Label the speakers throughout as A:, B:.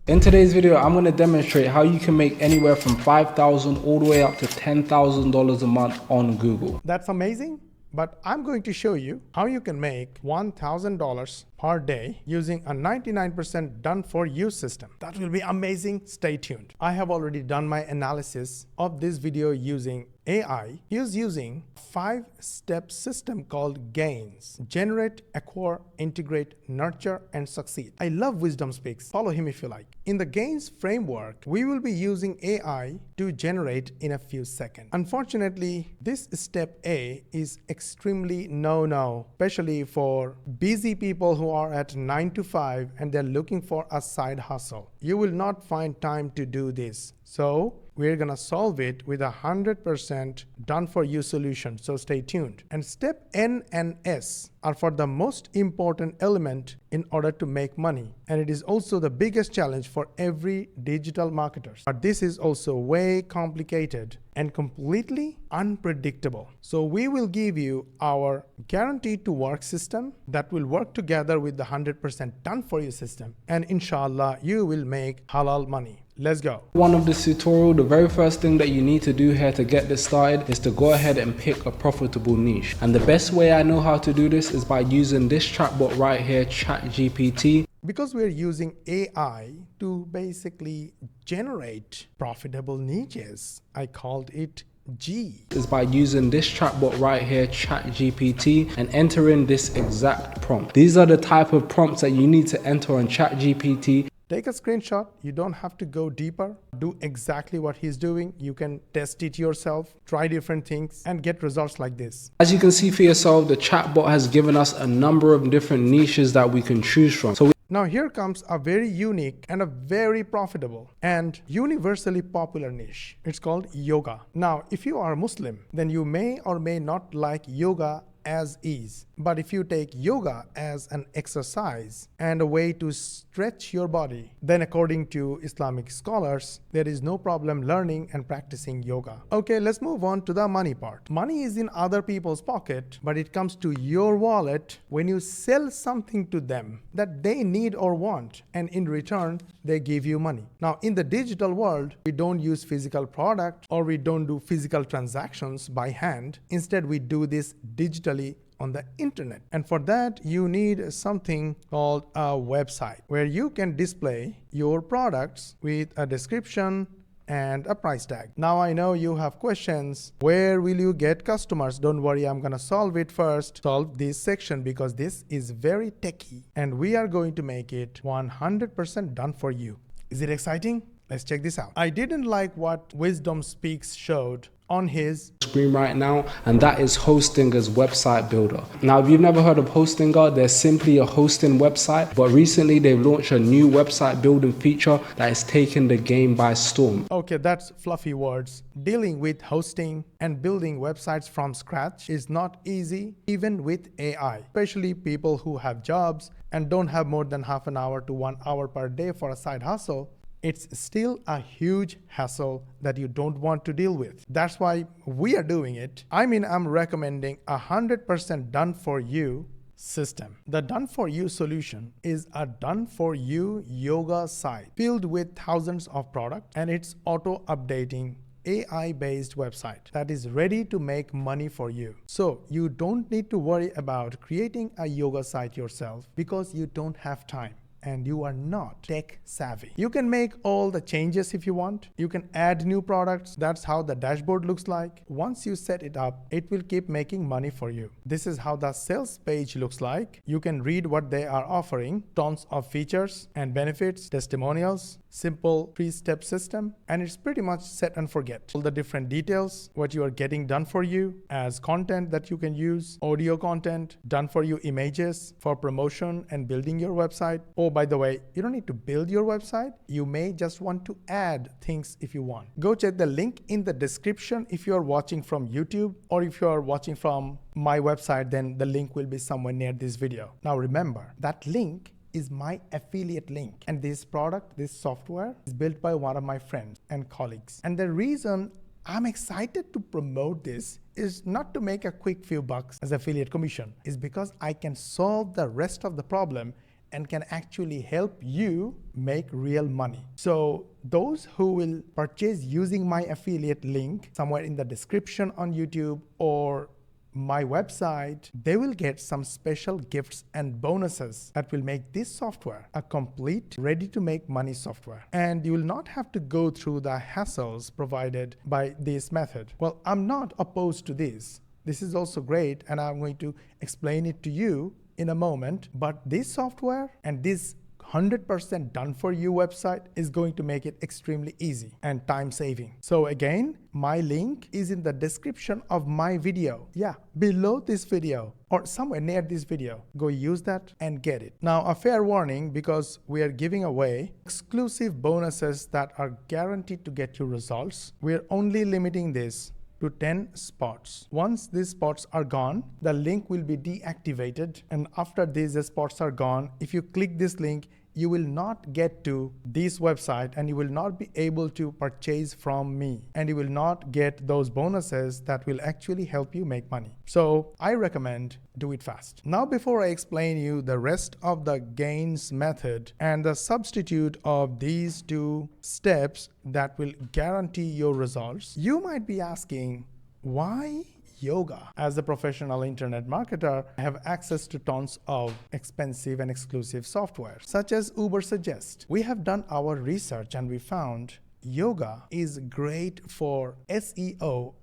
A: In today's video, I'm going to demonstrate how you can make anywhere from $5,000 all the way up to $10,000 a month on Google.
B: That's amazing, but I'm going to show you how you can make $1,000 per day using a 99% done for you system. That will be amazing. Stay tuned. I have already done my analysis of this video using AI. He is using a 5-step system called GAINS: generate, acquire, integrate, nurture, and succeed. I love Wisdom Speaks. Follow him if you like. In the GAINS framework, we will be using AI to generate in a few seconds. Unfortunately, this step A is extremely no-no, especially for busy people who are at 9 to 5 and they're looking for a side hustle. You will not find time to do this. So we're gonna solve it with a 100% done for you solution. So stay tuned. And step N and S are for the most important element in order to make money. And it is also the biggest challenge for every digital marketer. But this is also way complicated and completely unpredictable. So we will give you our guaranteed to work system that will work together with the 100% done for you system. And inshallah, you will make halal money. Let's go.
A: One of this tutorial, the very first thing that you need to do here to get this started is to go ahead and pick a profitable niche. And the best way I know how to do this is by using this chatbot right here, ChatGPT.
B: Because we're using AI to basically generate profitable niches, I called it G.
A: Is by using this chatbot right here, ChatGPT, and entering this exact prompt. These are the type of prompts that you need to enter on ChatGPT.
B: Take a screenshot. You don't have to go deeper. Do exactly what he's doing. You can test it yourself, try different things, and get results like this.
A: As you can see for yourself, the chatbot has given us a number of different niches that we can choose from.
B: Now here comes a very unique and a very profitable and universally popular niche. It's called yoga. Now, if you are Muslim, then you may or may not like yoga as is. But if you take yoga as an exercise and a way to stretch your body, then according to Islamic scholars, there is no problem learning and practicing yoga. Okay, let's move on to the money part. Money is in other people's pocket, but it comes to your wallet when you sell something to them that they need or want, and in return, they give you money. Now, in the digital world, we don't use physical product or we don't do physical transactions by hand. Instead, we do this digitally on the internet. And for that, you need something called a website where you can display your products with a description and a price tag. Now I know you have questions. Where will you get customers? Don't worry, I'm gonna solve it first. Solve this section because this is very techy and we are going to make it 100% done for you. Is it exciting? Let's check this out. I didn't like what Wisdom Speaks showed on his
A: screen right now, and that is Hostinger's website builder. Now, if you've never heard of Hostinger, they're simply a hosting website, but recently they've launched a new website building feature that is taking the game by storm.
B: Okay, that's fluffy words. Dealing with hosting and building websites from scratch is not easy, even with AI, especially people who have jobs and don't have more than half an hour to 1 hour per day for a side hustle. It's still a huge hassle that you don't want to deal with. That's why we are doing it. I'm recommending 100% done for you system. The done for you solution is a done for you yoga site filled with thousands of products, and it's auto updating AI-based website that is ready to make money for you. So you don't need to worry about creating a yoga site yourself because you don't have time and you are not tech savvy. You can make all the changes if you want. You can add new products. That's how the dashboard looks like. Once you set it up, it will keep making money for you. This is how the sales page looks like. You can read what they are offering, tons of features and benefits, testimonials, simple 3-step system, and it's pretty much set and forget. All the different details, what you are getting done for you as content that you can use, audio content, done for you images for promotion and building your website. Oh, by the way, you don't need to build your website. You may just want to add things if you want. Go check the link in the description if you're watching from YouTube, or if you're watching from my website, then the link will be somewhere near this video. Now remember, that link is my affiliate link, and this product, this software is built by one of my friends and colleagues. And the reason I'm excited to promote this is not to make a quick few bucks as affiliate commission, is because I can solve the rest of the problem and can actually help you make real money. So those who will purchase using my affiliate link somewhere in the description on YouTube or my website, they will get some special gifts and bonuses that will make this software a complete, ready to make money software. And you will not have to go through the hassles provided by this method. Well, I'm not opposed to this. This is also great, and I'm going to explain it to you in a moment. But this software and this 100% done for you website is going to make it extremely easy and time saving. So again, my link is in the description of my video. Yeah, below this video or somewhere near this video. Go use that and get it. Now, a fair warning, because we are giving away exclusive bonuses that are guaranteed to get you results. We're only limiting this to 10 spots. Once these spots are gone, the link will be deactivated. And after these spots are gone, if you click this link, you will not get to this website and you will not be able to purchase from me. And you will not get those bonuses that will actually help you make money. So I recommend do it fast. Now, before I explain you the rest of the gains method and the substitute of these two steps that will guarantee your results, you might be asking, why yoga? As a professional internet marketer, I have access to tons of expensive and exclusive software, such as Uber Suggest. We have done our research and we found yoga is great for SEO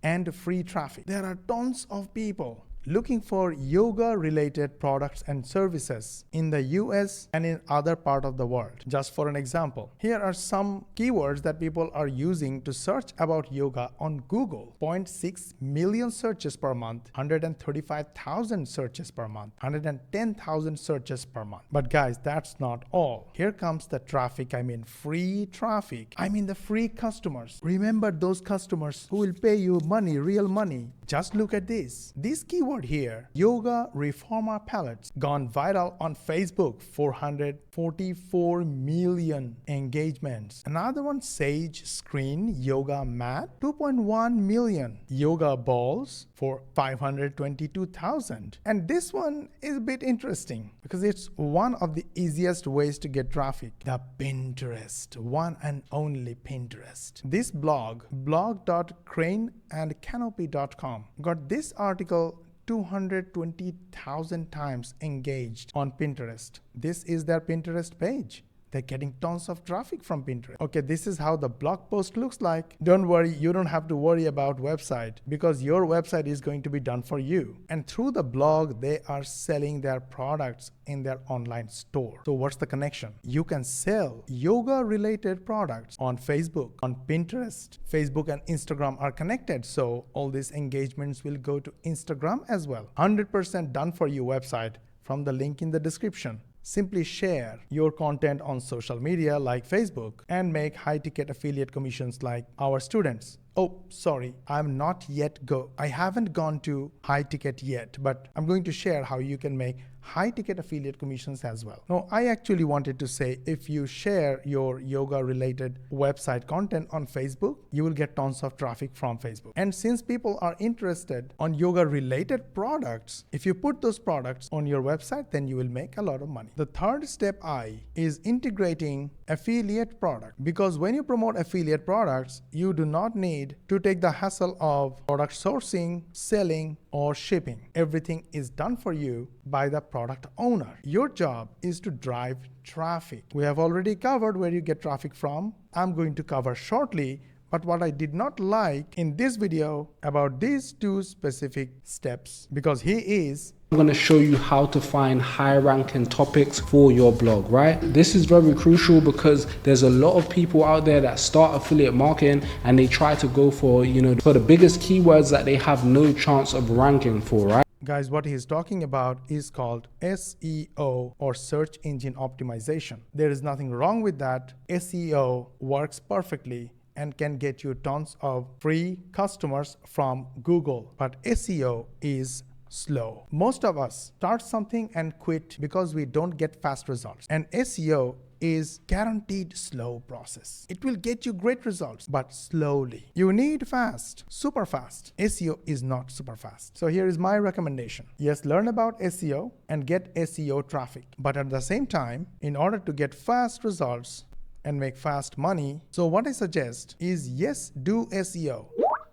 B: and free traffic. There are tons of people looking for yoga related products and services in the US and in other part of the world. Just for an example, here are some keywords that people are using to search about yoga on Google. 0.6 million searches per month, 135,000 searches per month, 110,000 searches per month. But guys, that's not all. Here comes the traffic. I mean free traffic. I mean the free customers. Remember those customers who will pay you money, real money. Just look at this. This keyword here, yoga reformer palettes, gone viral on Facebook, 444 million engagements. Another one, sage screen yoga mat, 2.1 million. Yoga balls for 522,000. And this one is a bit interesting because it's one of the easiest ways to get traffic. The Pinterest, one and only Pinterest. This blog.craneandcanopy.com got this article 220,000 times engaged on Pinterest. This is their Pinterest page. They're getting tons of traffic from Pinterest. Okay, this is how the blog post looks like. Don't worry, you don't have to worry about website because your website is going to be done for you. And through the blog, they are selling their products in their online store. So what's the connection? You can sell yoga related products on Facebook, on Pinterest. Facebook and Instagram are connected. So all these engagements will go to Instagram as well. 100% done for you website from the link in the description. Simply share your content on social media like Facebook and make high-ticket affiliate commissions like our students. Oh, sorry, I haven't gone to high ticket yet, but I'm going to share how you can make high ticket affiliate commissions as well. No, I actually wanted to say if you share your yoga related website content on Facebook, you will get tons of traffic from Facebook. And since people are interested on yoga related products, if you put those products on your website, then you will make a lot of money. The third step is integrating affiliate product, because when you promote affiliate products, you do not need to take the hassle of product sourcing, selling, or shipping. Everything is done for you by the product owner. Your job is to drive traffic. We have already covered where you get traffic from. I'm going to cover shortly, but what I did not like in this video about these two specific steps, because I'm
A: going to show you how to find high ranking topics for your blog, right? This is very crucial because there's a lot of people out there that start affiliate marketing and they try to go for, for the biggest keywords that they have no chance of ranking for, right?
B: Guys, what he's talking about is called SEO, or search engine optimization. There is nothing wrong with that. SEO works perfectly and can get you tons of free customers from Google, but SEO is slow. Most of us start something and quit because we don't get fast results. And SEO is guaranteed slow process. It will get you great results, but slowly. You need fast, super fast. SEO is not super fast. So here is my recommendation. Yes, learn about SEO and get SEO traffic. But at the same time, in order to get fast results and make fast money, so what I suggest is, yes, do SEO.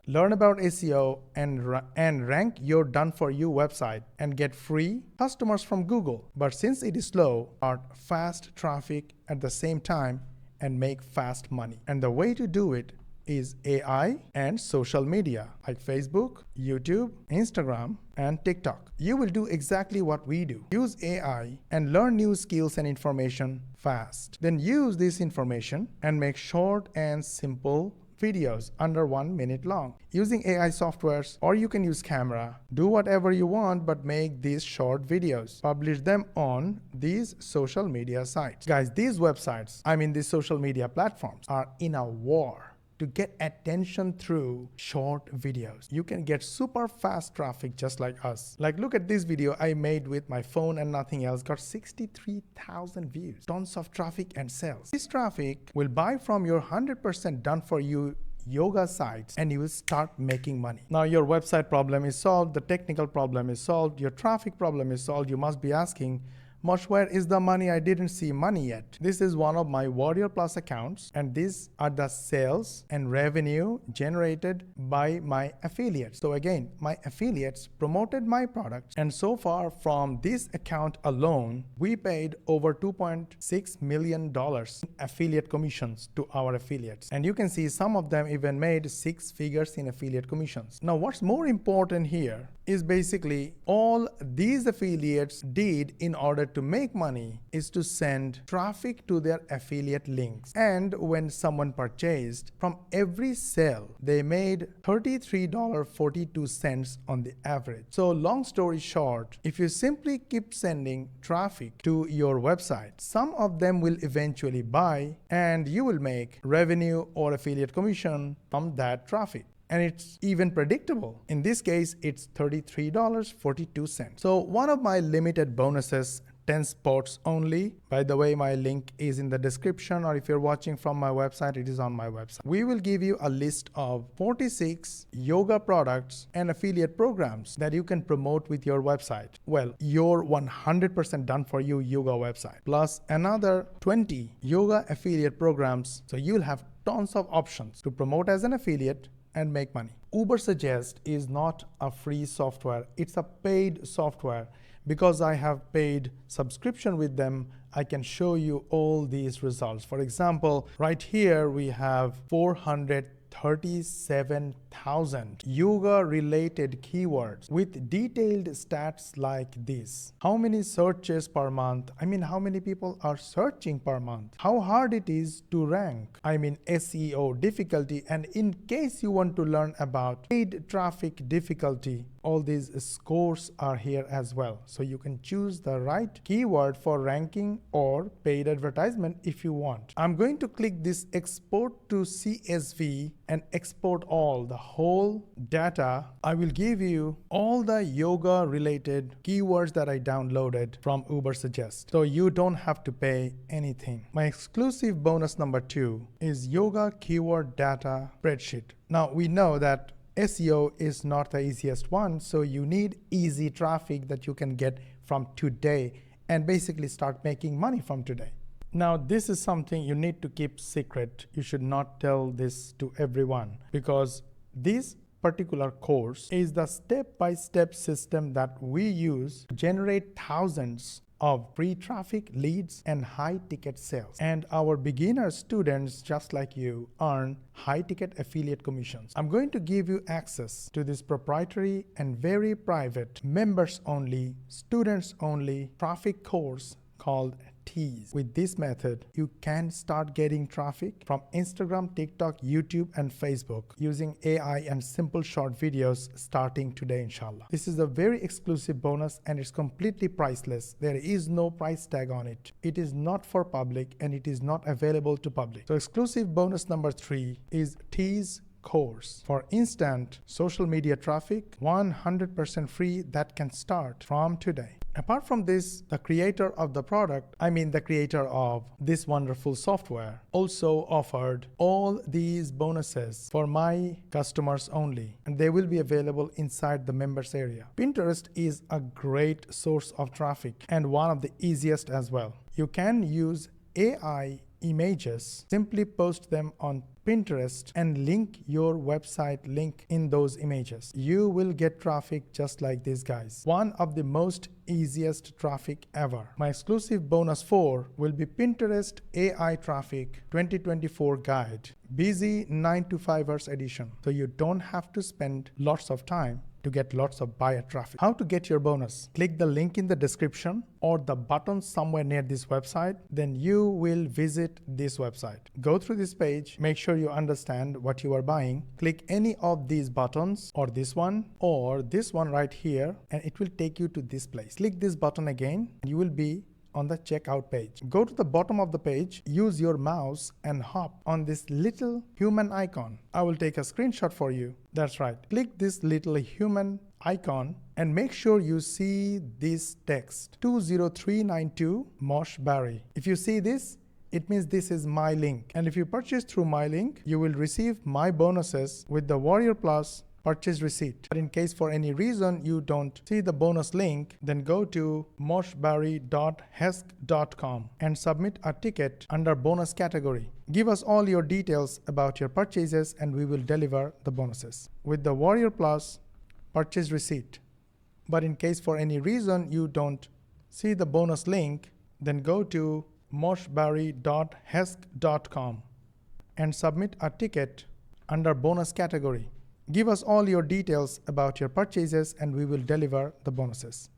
B: Learn about SEO and rank your done-for-you website and get free customers from Google. But since it is slow, start fast traffic at the same time and make fast money. And the way to do it is AI and social media like Facebook, YouTube, Instagram, and TikTok. You will do exactly what we do. Use AI and learn new skills and information fast. Then use this information and make short and simple videos under 1 minute long using AI softwares, or you can use camera. Do whatever you want, but make these short videos. Publish them on these social media sites. Guys, these websites, these social media platforms are in a war to get attention through short videos. You can get super fast traffic just like us. Like, look at this video I made with my phone and nothing else, got 63,000 views, tons of traffic and sales. This traffic will buy from your 100% done for you yoga sites and you will start making money. Now your website problem is solved, the technical problem is solved, your traffic problem is solved. You must be asking, Mosh, where is the money? I didn't see money yet. This is one of my Warrior Plus accounts, and these are the sales and revenue generated by my affiliates. So again, my affiliates promoted my products, and so far from this account alone, we paid over $2.6 million in affiliate commissions to our affiliates. And you can see some of them even made 6 figures in affiliate commissions. Now, what's more important here is basically all these affiliates did in order to make money is to send traffic to their affiliate links. And when someone purchased, from every sale, they made $33.42 on the average. So long story short, if you simply keep sending traffic to your website, some of them will eventually buy and you will make revenue or affiliate commission from that traffic. And it's even predictable. In this case, it's $33.42. So one of my limited bonuses, 10 spots only. By the way, my link is in the description, or if you're watching from my website, it is on my website. We will give you a list of 46 yoga products and affiliate programs that you can promote with your website. Well, your 100% done for you yoga website, plus another 20 yoga affiliate programs. So you'll have tons of options to promote as an affiliate and make money. YogaSites is not a free software, it's a paid software. Because I have paid subscription with them, I can show you all these results. For example, right here we have 437,000 yoga related keywords with detailed stats like this. How many searches per month? How many people are searching per month? How hard it is to rank? SEO difficulty. And in case you want to learn about paid traffic difficulty, all these scores are here as well. So you can choose the right keyword for ranking or paid advertisement if you want. I'm going to click this export to CSV and export all the whole data. I will give you all the yoga related keywords that I downloaded from YogaSites. So you don't have to pay anything. My exclusive bonus number 2 is yoga keyword data spreadsheet. Now we know that SEO is not the easiest one, so you need easy traffic that you can get from today and basically start making money from today. Now, this is something you need to keep secret. You should not tell this to everyone, because this particular course is the step-by-step system that we use to generate thousands of free traffic, leads, and high-ticket sales. And our beginner students, just like you, earn high-ticket affiliate commissions. I'm going to give you access to this proprietary and very private, members-only, students-only traffic course called Tease. With this method, you can start getting traffic from Instagram, TikTok, YouTube, and Facebook using AI and simple short videos starting today, inshallah. This is a very exclusive bonus and it's completely priceless. There is no price tag on it. It is not for public and it is not available to public. So exclusive bonus number 3 is Tease course for instant social media traffic, 100% free, that can start from today. Apart from this, the creator of the product, the creator of this wonderful software, also offered all these bonuses for my customers only, and they will be available inside the members area. Pinterest is a great source of traffic and one of the easiest as well. You can use AI images, simply post them on Pinterest and link your website link in those images. You will get traffic just like these guys. One of the most easiest traffic ever. My exclusive bonus 4 will be Pinterest AI Traffic 2024 Guide. Busy 9 to 5 hours edition. So you don't have to spend lots of time to get lots of buyer traffic. How to get your bonus? Click the link in the description or the button somewhere near this website. Then you will visit this website. Go through this page. Make sure you understand what you are buying. Click any of these buttons or this one right here, and it will take you to this place. Click this button again. You will be on the checkout page. Go to the bottom of the page, use your mouse and hop on this little human icon. I will take a screenshot for you. That's right. Click this little human icon and make sure you see this text 20392 Mosh Bari. If you see this, it means this is my link. And if you purchase through my link, you will receive my bonuses with the Warrior Plus purchase receipt. But in case for any reason you don't see the bonus link, then go to moshbari.hesk.com and submit a ticket under bonus category. Give us all your details about your purchases and we will deliver the bonuses with the Warrior Plus purchase receipt. But in case for any reason you don't see the bonus link, then go to moshbari.hesk.com and submit a ticket under bonus category. Give us all your details about your purchases and we will deliver the bonuses.